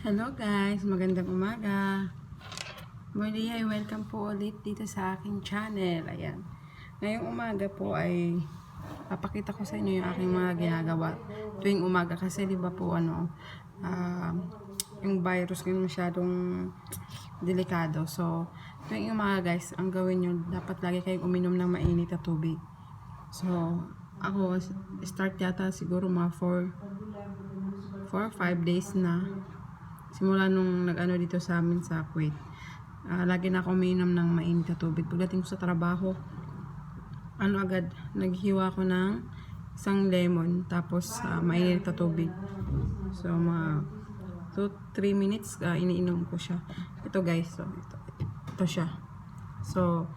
Hello guys, magandang umaga. Muli ay welcome po ulit dito sa aking channel. Ayan. Ngayong umaga po ay papakita ko sa inyo yung aking mga ginagawa tuwing umaga kasi di ba po yung virus ngayon masyadong delikado. So, tuwing umaga guys, ang gawin nyo, dapat lagi kayong uminom ng mainit na tubig. So, ako, start yata siguro mga 4 or 5 days na simula nung nag-ano dito sa amin sa Kuwait. Lagi na ako umiinom ng mainit na tubig. Pagdating ko sa trabaho, agad, naghiwa ko ng isang lemon, tapos mainit na tubig. So, mga 2-3 minutes, iniinom ko siya. Ito guys, so, ito siya. So,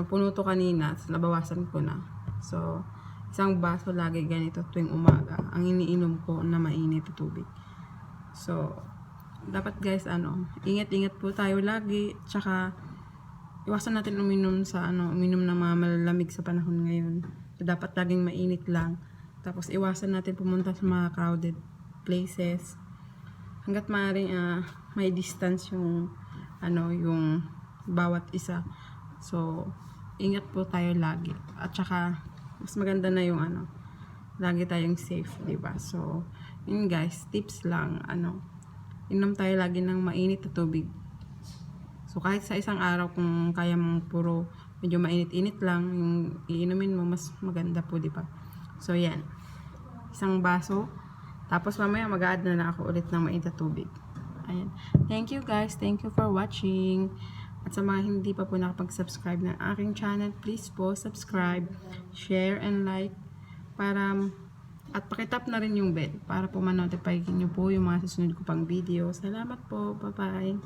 puno to kanina, nabawasan ko na. So, isang baso lagi ganito tuwing umaga, ang iniinom ko na mainit na tubig. So, dapat guys, ingat-ingat po tayo lagi, tsaka iwasan natin uminom ng mga malalamig sa panahon ngayon. So, dapat laging mainit lang. Tapos iwasan natin pumunta sa mga crowded places. Hangga't maaaring may distance yung bawat isa. So, ingat po tayo lagi. At tsaka mas maganda na yung lagi tayong safe, 'di ba? So, yun guys, tips lang, inom tayo lagi ng mainit na tubig. So, kahit sa isang araw, kung kaya mong puro medyo mainit-init lang, yung iinumin mo, mas maganda po, di ba? So, yan. Isang baso. Tapos, mamaya mag-a-add na lang ako ulit ng mainit na tubig. Ayan. Thank you guys. Thank you for watching. At sa mga hindi pa po nakapag-subscribe ng aking channel, please po subscribe, share, and like at pakitap na rin yung bell para po ma-notify nyo po yung mga susunod ko pang video. Salamat po. Bye-bye.